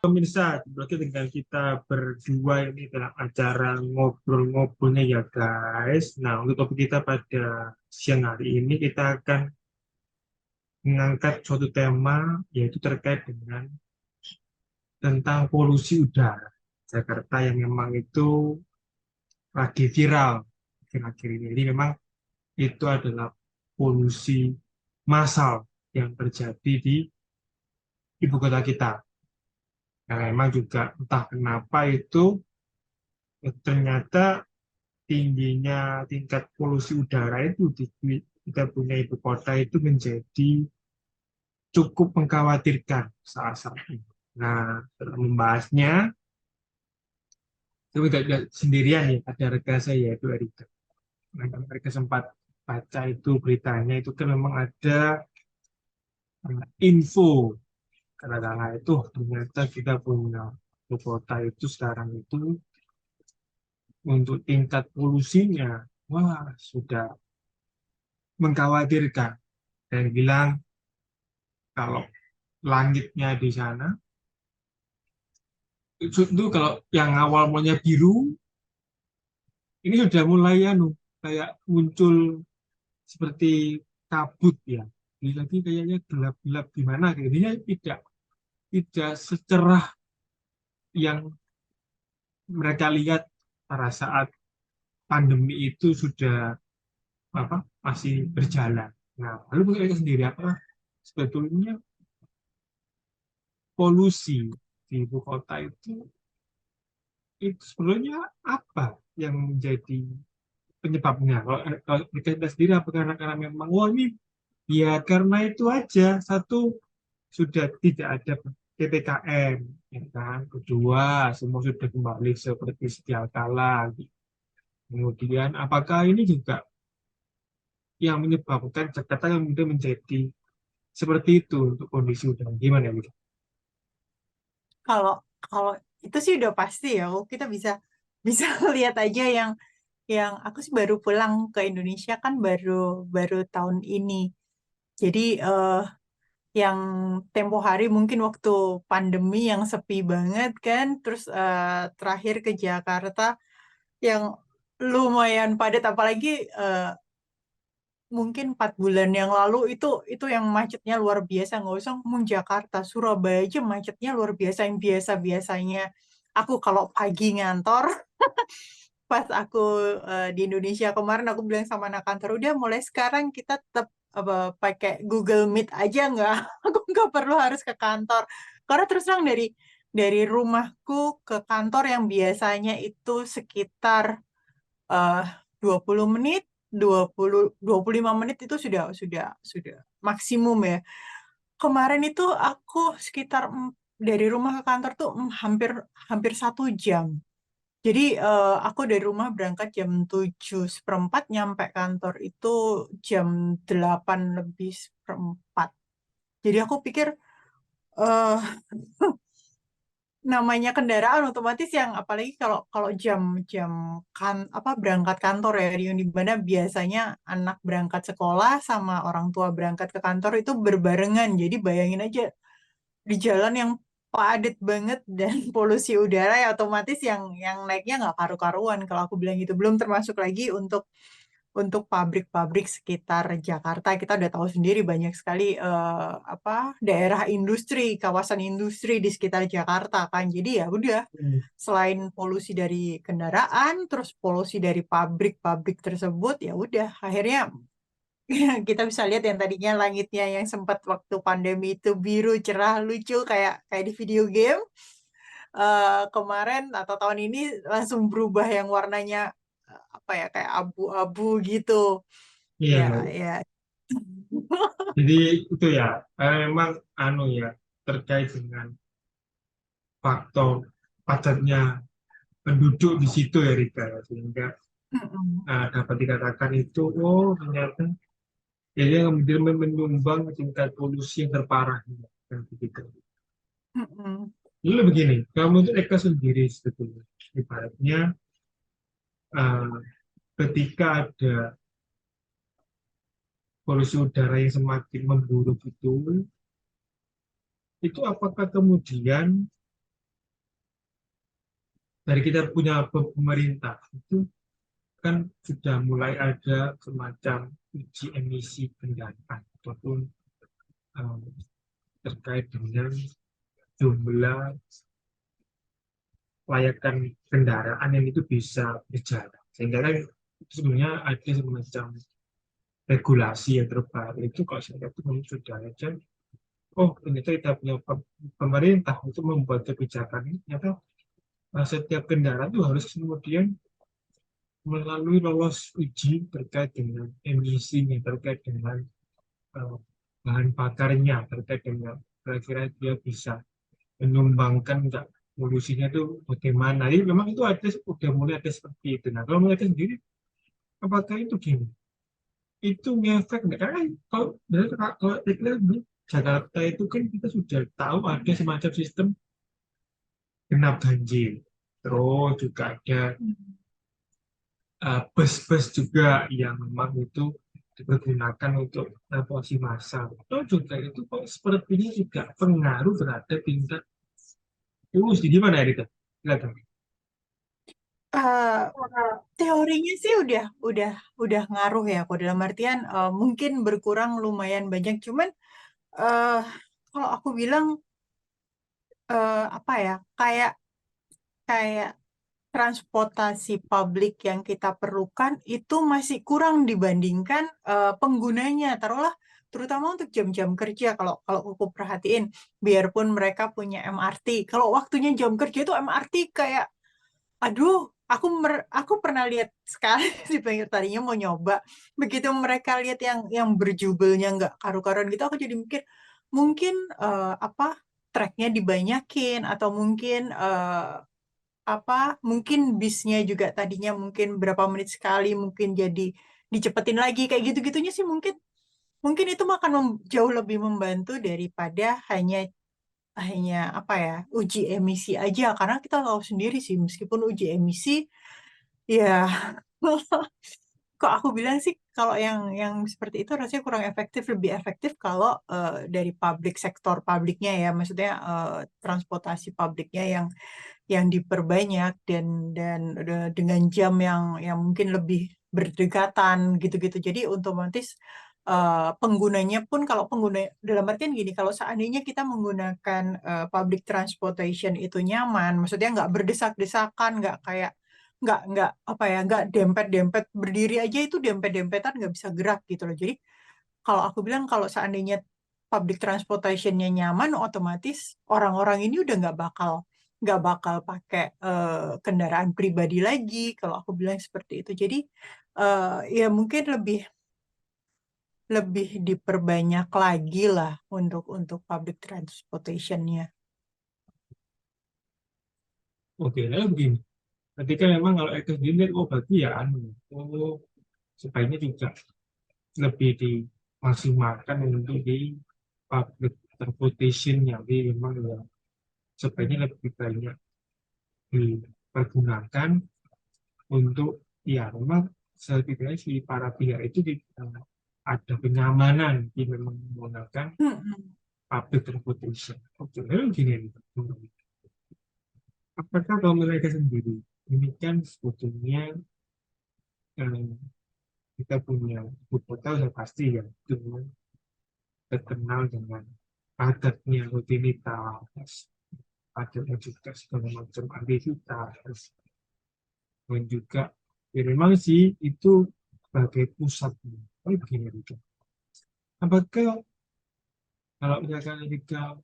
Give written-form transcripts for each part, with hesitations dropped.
pemirsa, berarti dengan kita berdua ini dalam acara ngobrol-ngobrolnya ya guys. Nah, untuk topik kita pada siang hari ini kita akan mengangkat suatu tema yaitu terkait dengan tentang polusi udara Jakarta yang memang itu lagi viral akhir-akhir ini. Jadi memang itu adalah polusi massal yang terjadi di ibu kota kita. Nah, memang juga entah kenapa itu ternyata tingginya tingkat polusi udara itu di kita punya ibu kota itu menjadi cukup mengkhawatirkan saat-saat ini. Nah, dalam membahasnya, itu tidak sendirian ya, ada rekan saya yaitu Erika. Nah, kalau mereka sempat baca itu beritanya, itu kan memang ada info, kadang-kadang itu ternyata kita punya ibu kota itu sekarang itu untuk tingkat polusinya, wah sudah mengkhawatirkan. Dan bilang kalau langitnya di sana itu kalau yang awal mulanya biru ini sudah mulai kayak muncul seperti kabut ya. Ini lagi kayaknya gelap-gelap gimana kayaknya tidak tidak secerah yang mereka lihat pada saat pandemi itu sudah masih berjalan. Nah, lalu mereka sendiri apa sebetulnya polusi di ibu kota itu sebenarnya apa yang menjadi penyebabnya? Kalau kita sendiri apa karena memang ini ya karena itu aja. Satu, sudah tidak ada PPKM, ya kan? Kedua, semua sudah kembali seperti sedia kala. Kemudian apakah ini juga yang menyebabkan Jakarta yang kemudian menjadi seperti itu untuk kondisi udara? Gimana gitu? Kalau kalau itu sih udah pasti ya. Kita bisa bisa lihat aja yang aku sih baru pulang ke Indonesia kan baru baru tahun ini. Jadi yang tempo hari mungkin waktu pandemi yang sepi banget kan, terus terakhir ke Jakarta yang lumayan padat, apalagi mungkin 4 bulan yang lalu itu yang macetnya luar biasa. Nggak usah ngomong Jakarta, Surabaya aja macetnya luar biasa. Yang biasa-biasanya aku kalau pagi ngantor, pas aku di Indonesia kemarin aku bilang sama anak kantor, udah mulai sekarang kita tetap apa pakai Google Meet aja nggak, aku nggak perlu harus ke kantor, karena terus terang dari rumahku ke kantor yang biasanya itu sekitar eh 20 menit, 25 menit itu sudah maksimum ya. Kemarin itu aku sekitar dari rumah ke kantor tuh hampir hampir 1 jam. Jadi aku dari rumah berangkat jam 7:15, nyampe kantor itu jam 8:04. Jadi aku pikir eh namanya kendaraan otomatis yang apalagi kalau kalau jam-jam kan apa berangkat kantor ya, di mana biasanya anak berangkat sekolah sama orang tua berangkat ke kantor itu berbarengan. Jadi bayangin aja di jalan yang padat banget dan polusi udara ya, otomatis yang naiknya nggak karu-karuan kalau aku bilang gitu. Belum termasuk lagi untuk pabrik-pabrik sekitar Jakarta. Kita udah tahu sendiri banyak sekali daerah industri, kawasan industri di sekitar Jakarta kan. Jadi ya udah, Hmm. selain polusi dari kendaraan, terus polusi dari pabrik-pabrik tersebut, ya udah akhirnya kita bisa lihat yang tadinya langitnya yang sempat waktu pandemi itu biru cerah lucu kayak kayak di video game, kemarin atau tahun ini langsung berubah yang warnanya apa ya, kayak abu-abu gitu. Iya, Ya, Mbak. ya. Jadi itu ya, memang ya terkait dengan faktor padatnya penduduk di situ ya Rika ya, sehingga Mm-mm. dapat dikatakan itu ternyata ya dia kemudian menyumbang tingkat polusi yang terparah kan begitu. Mm-mm. Lalu begini, kamu itu Eka sendiri sebetulnya ibaratnya eh, ketika ada polusi udara yang semakin memburuk itu apakah kemudian dari kita punya pemerintah itu kan sudah mulai ada semacam uji emisi kendaraan ataupun eh, terkait dengan jumlah layakan kendaraan yang itu bisa berjalan. Sehingga kan sebenarnya ada semacam regulasi yang terbaru itu kalau saya lihat itu memang sudah ada. Oh, ternyata kita punya pemerintah itu membuat kebijakan ini. Ternyata setiap kendaraan itu harus kemudian melalui lolos uji terkait dengan emisinya, terkait dengan eh, bahan bakarnya, terkait dengan kira-kira dia bisa menyumbangkan nggak polusinya itu bagaimana. Jadi memang itu ada, udah mulai ada seperti itu. Nah, kalau mereka sendiri, apakah itu gini? Itu ngefek nggak? Karena kalau dari kalau di Jakarta itu kan kita sudah tahu ada semacam sistem genap ganjil. Terus juga ada bus-bus juga yang memang itu dipergunakan untuk transportasi massal. Itu juga itu kok sepertinya juga pengaruh terhadap tingkat polusi. Di mana ya, Rita? Silakan. Eh, teorinya sih udah ngaruh ya, kok dalam artian mungkin berkurang lumayan banyak, cuman eh kalau aku bilang apa ya, kayak kayak transportasi publik yang kita perlukan itu masih kurang dibandingkan penggunanya. Taruhlah terutama untuk jam-jam kerja, kalau kalau aku perhatiin, biarpun mereka punya MRT, kalau waktunya jam kerja itu MRT kayak, aduh, aku pernah lihat sekali sih, pengen tadinya mau nyoba. Begitu mereka lihat yang berjubelnya nggak karu-karuan gitu, aku jadi mikir mungkin apa, tracknya dibanyakin, atau mungkin apa, mungkin bisnya juga tadinya mungkin berapa menit sekali, mungkin jadi dicepetin lagi, kayak gitu-gitunya sih, mungkin mungkin itu akan jauh lebih membantu daripada hanya hanya apa ya, uji emisi aja, karena kita tahu sendiri sih, meskipun uji emisi ya, kok aku bilang sih kalau yang seperti itu rasanya kurang efektif. Lebih efektif kalau dari publik, sektor publiknya ya, maksudnya transportasi publiknya yang diperbanyak, dan dengan jam yang mungkin lebih berdekatan gitu-gitu. Jadi otomatis penggunanya pun, kalau pengguna dalam artian gini, kalau seandainya kita menggunakan public transportation itu nyaman, maksudnya nggak berdesak-desakan, nggak kayak nggak apa ya, nggak dempet-dempet, berdiri aja itu dempet-dempetan, nggak bisa gerak gitu loh. Jadi kalau aku bilang, kalau seandainya public transportation-nya nyaman, otomatis orang-orang ini udah nggak bakal pakai kendaraan pribadi lagi. Kalau aku bilang seperti itu. Jadi ya mungkin lebih lebih diperbanyak lagi lah untuk public transportation-nya. Oke, lalu begini. Ketika memang kalau itu dilihat, oh berarti ya anu, oh sebaiknya juga lebih dimaksimalkan untuk di public transportation, jadi memang ya sebaiknya lebih banyak dipergunakan untuk ya memang setidaknya si para pihak itu ada kenyamanan di memang menggunakan Mm-mm. public transportation. Oke, lalu gini nih, apakah kalau mereka sendiri ini kan sebetulnya eh, kita punya ibu kota sudah pasti ya dengan terkenal dengan padatnya rutinitas, padatnya juga segala macam aktivitas, dan juga ya memang sih itu sebagai pusatnya. Oh begini gitu. Apakah kalau misalkan kita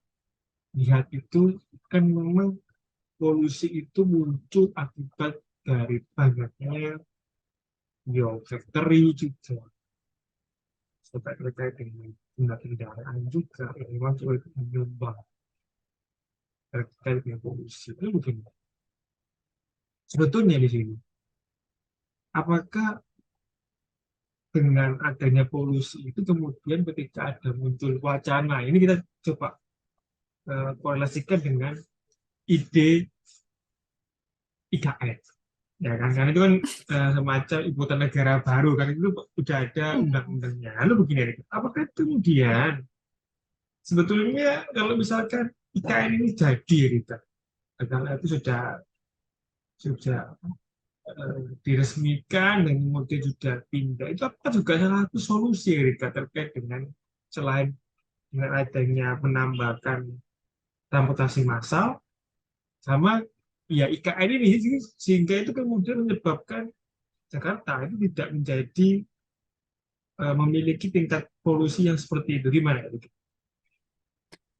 lihat itu kan memang polusi itu muncul akibat dari banyaknya biofactory juga sampai terkait dengan jumlah kendaraan juga yang memang sulit menyumbang terkait dengan polusi. Itu begini. Sebetulnya di sini, apakah dengan adanya polusi itu kemudian ketika ada muncul wacana, ini kita coba korelasikan dengan ide IKN, ya kan? Karena itu kan semacam ibu kota negara baru kan, itu udah ada undang-undangnya. Lalu begini, apakah itu kemudian sebetulnya kalau misalkan IKN ini jadi, Rita, karena itu sudah sudah diresmikan dan kemudian sudah pindah, itu apa juga salah satu solusi Rika, terkait dengan selain dengan adanya menambahkan transportasi massal sama ya IKN ini, sehingga itu kemudian menyebabkan Jakarta itu tidak menjadi memiliki tingkat polusi yang seperti itu. Gimana Rika?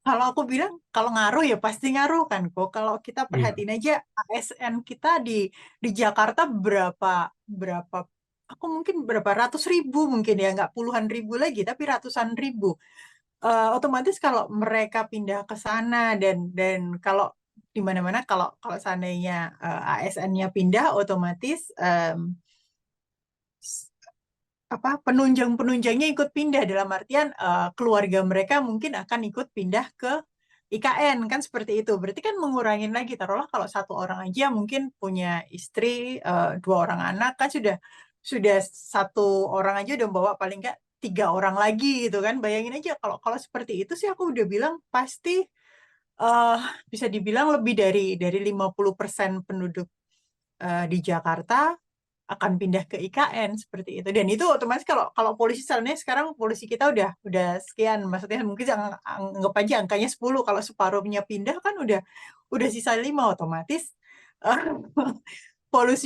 Kalau aku bilang, kalau ngaruh ya pasti ngaruh kan kok. Kalau kita Iya. perhatiin aja ASN kita di Jakarta berapa berapa aku mungkin berapa ratus ribu mungkin ya, nggak puluhan ribu lagi tapi ratusan ribu. Otomatis kalau mereka pindah ke sana dan kalau di mana-mana kalau kalau seandainya ASN-nya pindah otomatis apa penunjang-penunjangnya ikut pindah dalam artian keluarga mereka mungkin akan ikut pindah ke IKN kan seperti itu. Berarti kan mengurangin lagi. Taruhlah kalau satu orang aja mungkin punya istri, dua orang anak kan sudah satu orang aja udah bawa paling nggak tiga orang lagi gitu kan. Bayangin aja kalau kalau seperti itu sih aku udah bilang pasti eh, bisa dibilang lebih dari 50% penduduk di Jakarta akan pindah ke IKN seperti itu. Dan itu otomatis kalau kalau polisi misalnya sekarang polisi kita udah sekian, maksudnya mungkin anggap aja angkanya 10, kalau separuhnya pindah kan udah sisa 5 otomatis eh,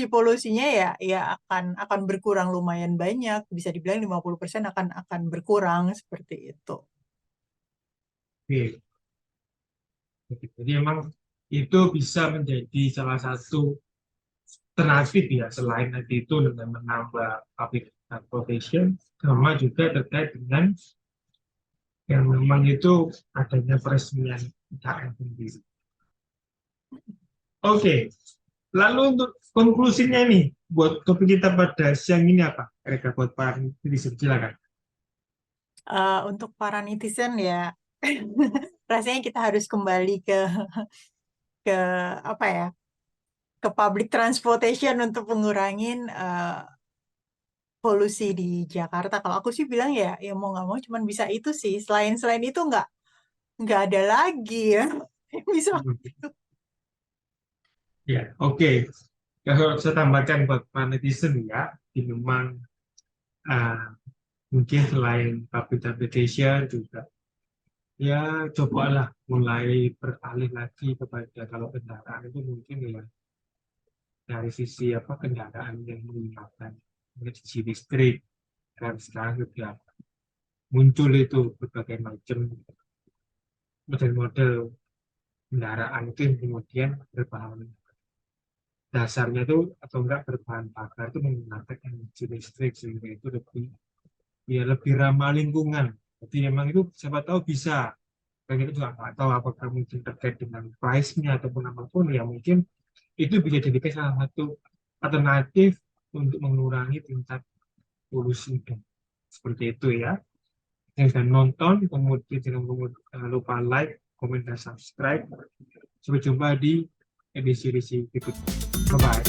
polusinya ya akan berkurang lumayan banyak. Bisa dibilang 50% akan berkurang seperti itu. Oke. Jadi memang itu bisa menjadi salah satu alternatif ya, selain tadi itu dengan menambah public transportation, sama juga terkait dengan yang memang itu adanya peresmian IKN sendiri. Oke, lalu untuk konklusinya nih, buat topik kita pada siang ini apa? Mereka buat para netizen, silakan. Untuk para netizen ya rasanya kita harus kembali ke apa ya, ke public transportation untuk mengurangin polusi di Jakarta. Kalau aku sih bilang ya mau nggak mau cuman bisa itu sih. Selain itu nggak ada lagi ya. Bisa. Ya, oke. Kalau saya tambahkan buat para netizen ya, di memang uh, mungkin selain public transportation juga, ya cobalah mulai beralih lagi kepada kalau kendaraan itu mungkin ya dari sisi apa kendaraan yang menggunakan energi listrik, dan sekarang sudah muncul itu berbagai macam model-model kendaraan itu yang kemudian berbahan dasarnya itu atau enggak berbahan bakar itu menggunakan energi listrik, sehingga itu lebih ya lebih ramah lingkungan. Jadi memang itu siapa tahu bisa, dan itu juga nggak tahu apakah mungkin terkait dengan price-nya ataupun apapun, ya mungkin itu bisa jadi salah satu alternatif untuk mengurangi tingkat polusi udara. Seperti itu ya. Yang sudah nonton, kemudian jangan lupa like, komen, dan subscribe. Sampai jumpa di edisi-edisi berikutnya. Bye-bye.